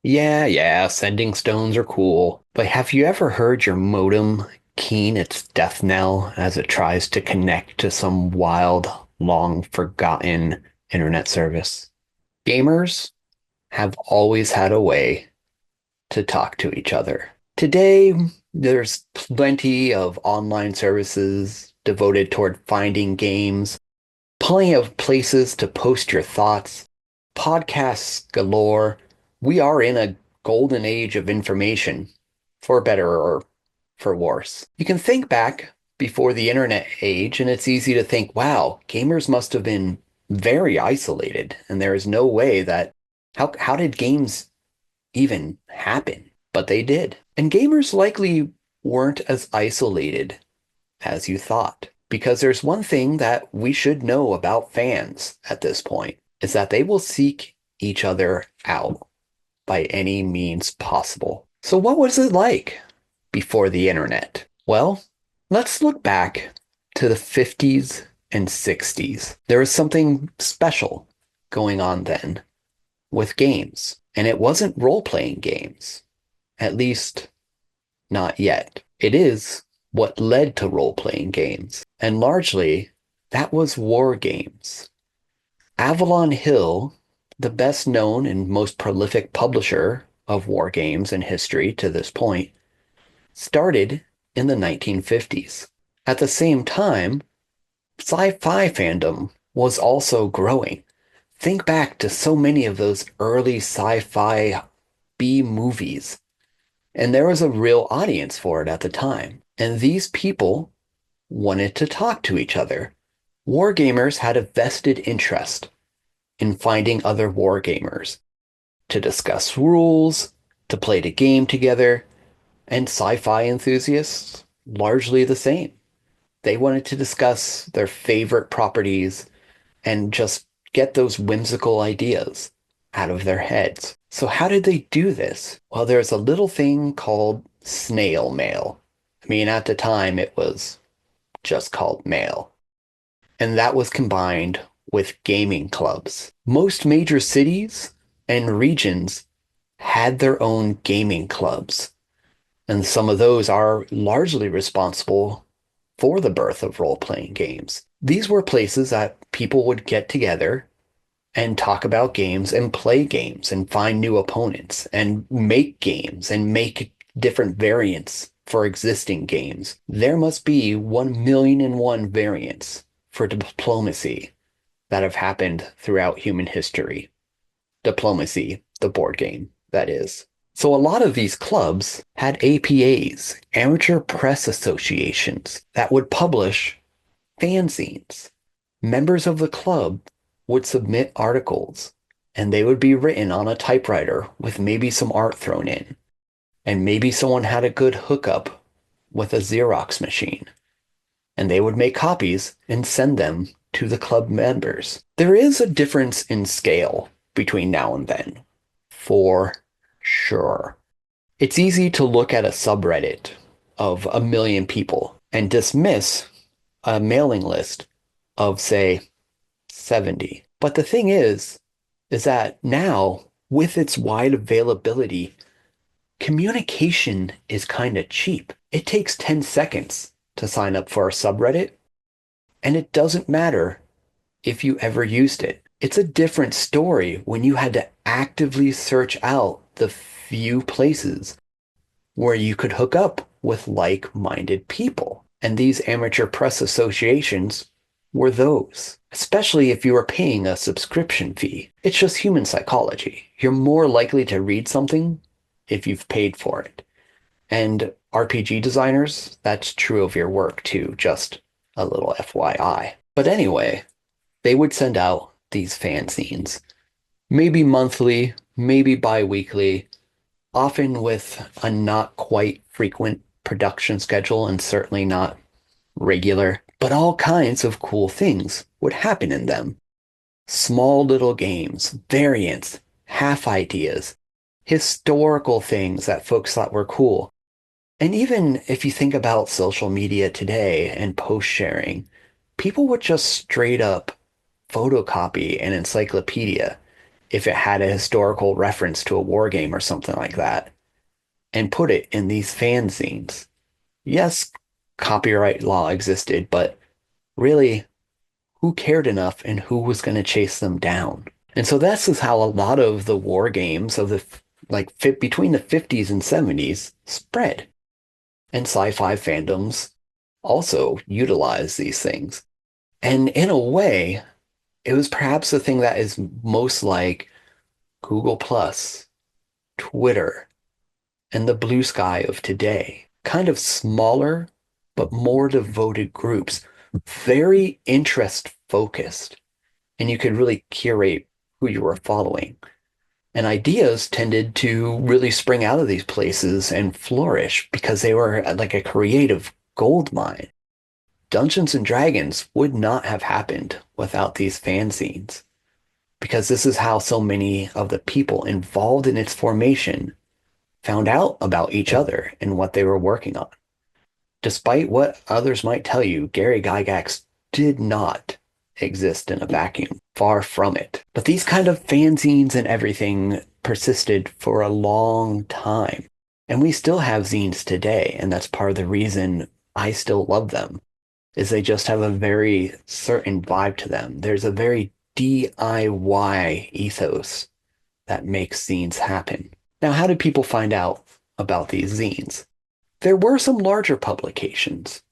Yeah, sending stones are cool. But have you ever heard your modem keen its death knell as it tries to connect to some wild, long forgotten internet service? Gamers have always had a way to talk to each other. Today, there's plenty of online services devoted toward finding games, plenty of places to post your thoughts, podcasts galore. We are in a golden age of information, for better or for worse. You can think back before the internet age, and it's easy to think, wow, gamers must have been very isolated, and there is no way that how did games even happen? But they did. And gamers likely weren't as isolated as you thought. Because there's one thing that we should know about fans at this point is that they will seek each other out by any means possible. So what was it like before the internet? Well, let's look back to the 50s and 60s. There was something special going on then with games, and it wasn't role-playing games, at least not yet. It is what led to role-playing games, and largely that was war games. Avalon Hill, the best known and most prolific publisher of war games in history to this point, started in the 1950s. At the same time, sci-fi fandom was also growing. Think back to so many of those early sci-fi B movies, and there was a real audience for it at the time. And these people wanted to talk to each other. Wargamers had a vested interest in finding other wargamers to discuss rules, to play the game together, and sci-fi enthusiasts, largely the same. They wanted to discuss their favorite properties and just get those whimsical ideas out of their heads. So how did they do this? Well, there's a little thing called snail mail. I mean, at the time, it was just called mail. And that was combined with gaming clubs. Most major cities and regions had their own gaming clubs. And some of those are largely responsible for the birth of role-playing games. These were places that people would get together and talk about games and play games and find new opponents and make games and make different variants for existing games. There must be 1,000,001 variants for diplomacy that have happened throughout human history. Diplomacy, the board game, that is. So a lot of these clubs had APAs, amateur press associations, that would publish fanzines. Members of the club would submit articles, and they would be written on a typewriter with maybe some art thrown in. And maybe someone had a good hookup with a Xerox machine, and they would make copies and send them to the club members. There is a difference in scale between now and then, for sure. It's easy to look at a subreddit of 1,000,000 people and dismiss a mailing list of, say, 70. But the thing is that now, with its wide availability, communication is kind of cheap. It takes 10 seconds to sign up for a subreddit, and it doesn't matter if you ever used it. It's a different story when you had to actively search out the few places where you could hook up with like-minded people. And these amateur press associations were those, especially if you were paying a subscription fee. It's just human psychology. You're more likely to read something if you've paid for it. And RPG designers, that's true of your work too, just a little FYI. But anyway, they would send out these fanzines, maybe monthly, maybe bi-weekly, often with a not quite frequent production schedule and certainly not regular, but all kinds of cool things would happen in them. Small little games, variants, half ideas, historical things that folks thought were cool. And even if you think about social media today and post sharing, people would just straight up photocopy an encyclopedia if it had a historical reference to a war game or something like that, and put it in these fanzines. Yes, copyright law existed, but really, who cared enough and who was going to chase them down? And so this is how a lot of the war games of the like fit between the 50s and 70s spread. And sci-fi fandoms also utilize these things. And in a way, it was perhaps the thing that is most like Google Plus, Twitter, and the blue sky of today. Kind of smaller, but more devoted groups, very interest focused, and you could really curate who you were following. And ideas tended to really spring out of these places and flourish because they were like a creative gold mine. Dungeons and Dragons would not have happened without these fanzines because this is how so many of the people involved in its formation found out about each other and what they were working on. Despite what others might tell you, Gary Gygax did not exist in a vacuum. Far from it. But these kind of fanzines and everything persisted for a long time. And we still have zines today, and that's part of the reason I still love them, is they just have a very certain vibe to them. There's a very DIY ethos that makes zines happen. Now, how did people find out about these zines? There were some larger publications,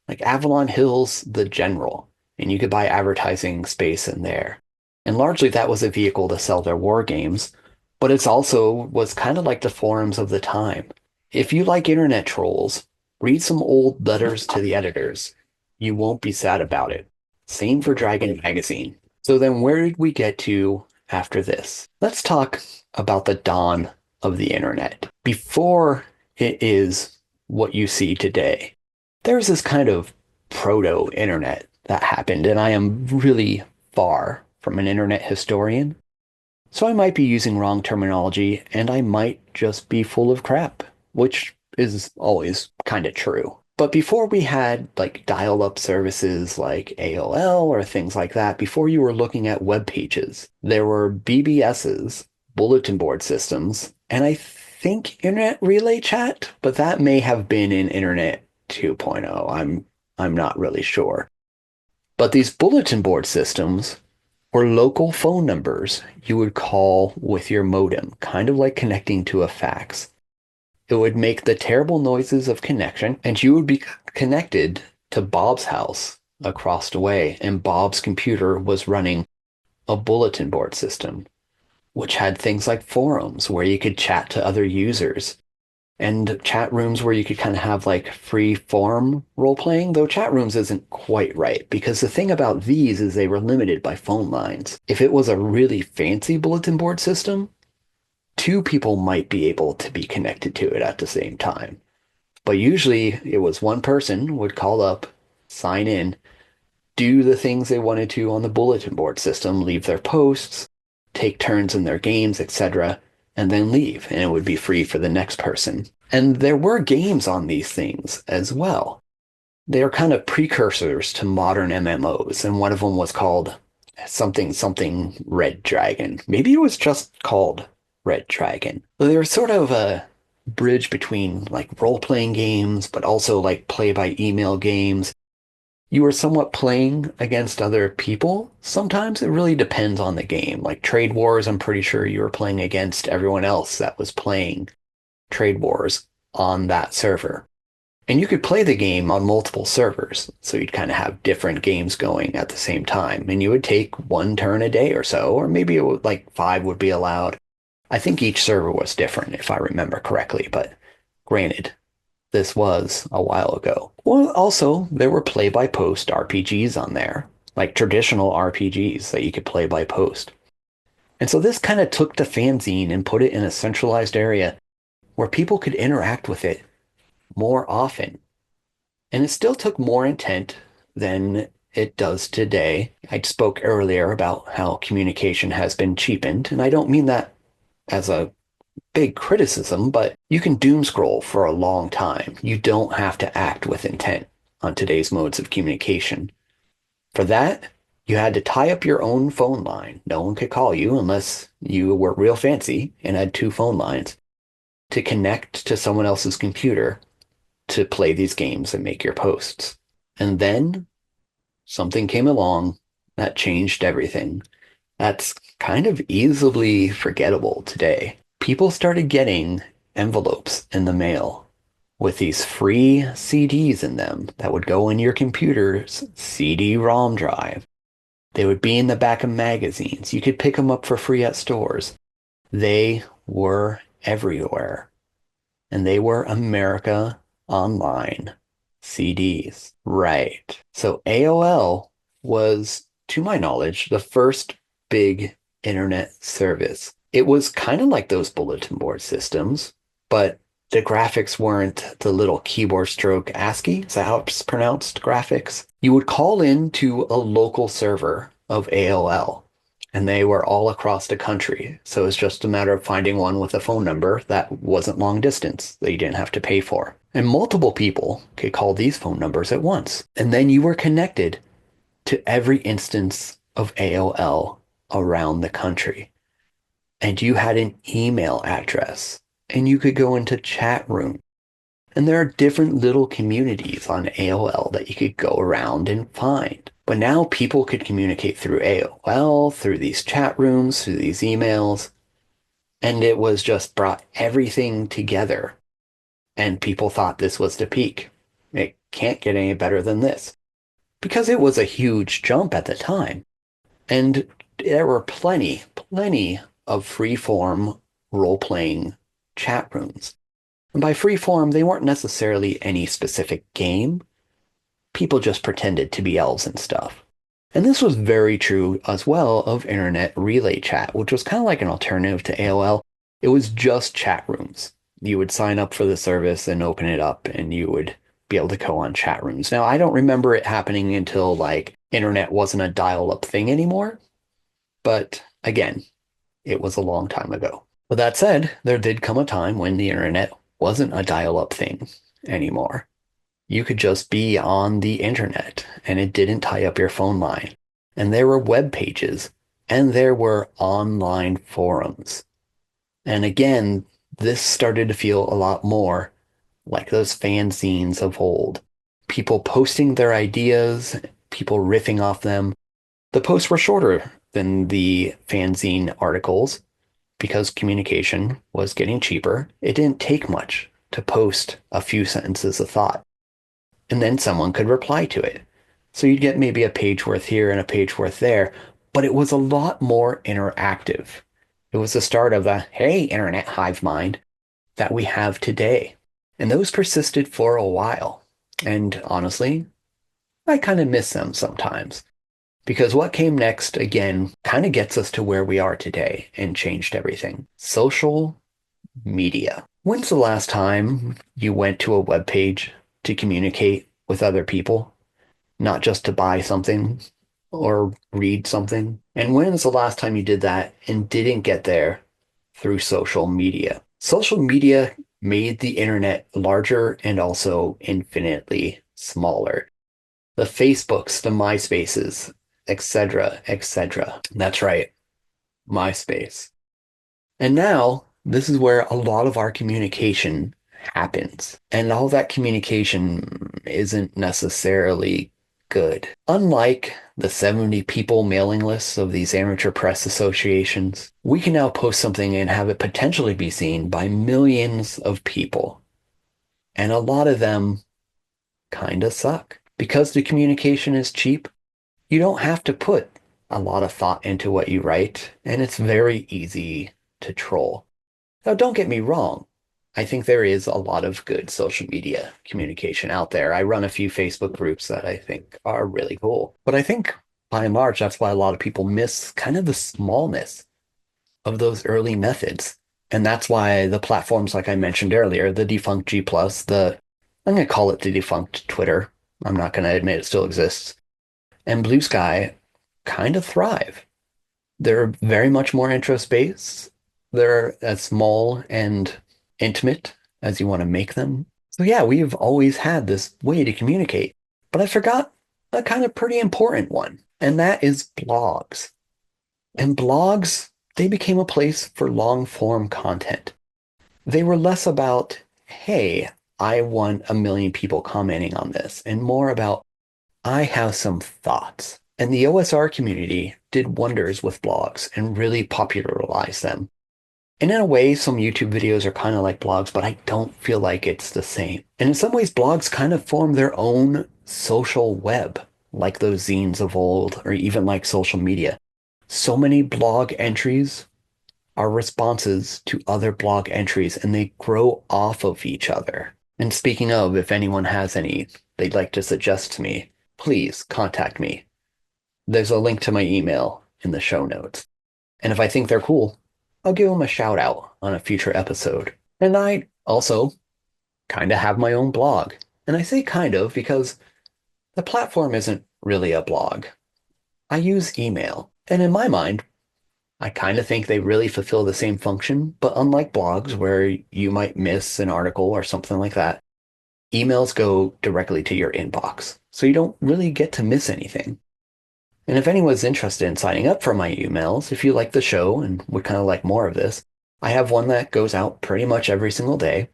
like Avalon Hill's The General, and you could buy advertising space in there. And largely that was a vehicle to sell their war games, but it's also was kind of like the forums of the time. If you like internet trolls, read some old letters to the editors. You won't be sad about it. Same for Dragon Magazine. So then where did we get to after this? Let's talk about the dawn of the internet. Before it is what you see today, there's this kind of proto-internet that happened, and I am really far from an internet historian, so I might be using wrong terminology, and I might just be full of crap, which is always kind of true. But before we had like dial-up services like AOL or things like that, before you were looking at web pages, there were BBSs, bulletin board systems, and I think internet relay chat, but that may have been in Internet 2.0. I'm not really sure. But these bulletin board systems were local phone numbers you would call with your modem, kind of like connecting to a fax. It would make the terrible noises of connection, and you would be connected to Bob's house across the way, and Bob's computer was running a bulletin board system, which had things like forums where you could chat to other users and chat rooms where you could kind of have like free form role playing, though chat rooms isn't quite right because the thing about these is they were limited by phone lines. If it was a really fancy bulletin board system, two people might be able to be connected to it at the same time. But usually it was one person would call up, sign in, do the things they wanted to on the bulletin board system, leave their posts, take turns in their games, etc., and then leave, and it would be free for the next person. And there were games on these things as well. They are kind of precursors to modern MMOs, and one of them was called something something Red Dragon. Maybe it was just called Red Dragon. They were sort of a bridge between like role-playing games, but also like play-by-email games. You were somewhat playing against other people. Sometimes it really depends on the game. Like Trade Wars, I'm pretty sure you were playing against everyone else that was playing Trade Wars on that server. And you could play the game on multiple servers. So you'd kind of have different games going at the same time. And you would take one turn a day or so, or maybe it would, like 5 would be allowed. I think each server was different, if I remember correctly, but granted, this was a while ago. Well, also, there were play-by-post RPGs on there, like traditional RPGs that you could play by post. And so this kind of took the fanzine and put it in a centralized area where people could interact with it more often. And it still took more intent than it does today. I spoke earlier about how communication has been cheapened, and I don't mean that as a big criticism, but you can doom scroll for a long time. You don't have to act with intent on today's modes of communication. For that, You had to tie up your own phone line. No one could call you unless you were real fancy and had two phone lines to connect to someone else's computer to play these games and make your posts. And then something came along that changed everything. That's kind of easily forgettable today. People started getting envelopes in the mail with these free CDs in them that would go in your computer's CD-ROM drive. They would be in the back of magazines. You could pick them up for free at stores. They were everywhere. And they were America Online CDs. Right. So AOL was, to my knowledge, the first big internet service. It was kind of like those bulletin board systems, but the graphics weren't the little keyboard stroke ASCII. Is that how it's pronounced? Graphics. You would call in to a local server of AOL, and they were all across the country. So it's just a matter of finding one with a phone number that wasn't long distance that you didn't have to pay for. And multiple people could call these phone numbers at once. And then you were connected to every instance of AOL around the country. And you had an email address, and you could go into chat room. And there are different little communities on AOL that you could go around and find. But now people could communicate through AOL, through these chat rooms, through these emails, and it was just brought everything together. And people thought this was the peak. It can't get any better than this. Because it was a huge jump at the time. And there were plenty of free-form role-playing chat rooms. And by free-form, they weren't necessarily any specific game. People just pretended to be elves and stuff. And this was very true as well of Internet Relay Chat, which was kind of like an alternative to AOL. It was just chat rooms. You would sign up for the service and open it up, and you would be able to go on chat rooms. Now, I don't remember it happening until like internet wasn't a dial-up thing anymore. But again, it was a long time ago. With that said, there did come a time when the internet wasn't a dial-up thing anymore. You could just be on the internet and it didn't tie up your phone line. And there were web pages and there were online forums. And again, this started to feel a lot more like those fanzines of old. People posting their ideas, people riffing off them. The posts were shorter than the fanzine articles because communication was getting cheaper. It didn't take much to post a few sentences of thought. And then someone could reply to it. So you'd get maybe a page worth here and a page worth there, but it was a lot more interactive. It was the start of the, hey, internet hive mind that we have today. And those persisted for a while. And honestly, I kind of miss them sometimes. Because what came next, again, kind of gets us to where we are today and changed everything. Social media. When's the last time you went to a web page to communicate with other people, not just to buy something or read something? And when's the last time you did that and didn't get there through social media? Social media made the internet larger and also infinitely smaller. The Facebooks, the MySpaces, etc., etc. That's right, MySpace. And now this is where a lot of our communication happens. And all that communication isn't necessarily good. Unlike the 70 people mailing lists of these amateur press associations, we can now post something and have it potentially be seen by millions of people. And a lot of them kind of suck. Because the communication is cheap, you don't have to put a lot of thought into what you write, and it's very easy to troll. Now, don't get me wrong. I think there is a lot of good social media communication out there. I run a few Facebook groups that I think are really cool. But I think by and large, that's why a lot of people miss kind of the smallness of those early methods. And that's why the platforms like I mentioned earlier, the defunct G+, I'm going to call it the defunct Twitter. I'm not going to admit it still exists. And Blue Sky kind of thrive. They're very much more interest-based. They're as small and intimate as you want to make them. So yeah, we've always had this way to communicate. But I forgot a kind of pretty important one. and that is blogs. And blogs, they became a place for long form content. They were less about, hey, I want a million people commenting on this, and more about, I have some thoughts. And the OSR community did wonders with blogs and really popularized them. And in a way, some YouTube videos are kind of like blogs, but I don't feel like it's the same. And in some ways, blogs kind of form their own social web, like those zines of old, or even like social media. So many blog entries are responses to other blog entries, and they grow off of each other. And speaking of, if anyone has any they'd like to suggest to me, please contact me. There's a link to my email in the show notes. And if I think they're cool, I'll give them a shout out on a future episode. And I also kind of have my own blog. And I say kind of because the platform isn't really a blog. I use email. And in my mind, I kind of think they really fulfill the same function, but unlike blogs where you might miss an article or something like that, emails go directly to your inbox. So you don't really get to miss anything. And if anyone's interested in signing up for my emails, if you like the show and would kind of like more of this, I have one that goes out pretty much every single day.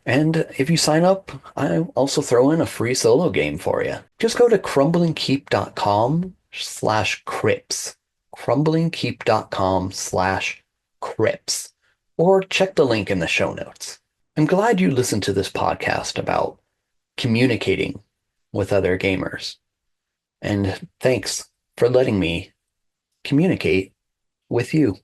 And if you sign up, I also throw in a free solo game for you. Just go to crumblingkeep.com/crypts. crumblingkeep.com/crypts. Or check the link in the show notes. I'm glad you listened to this podcast about communicating with other gamers. And thanks for letting me communicate with you.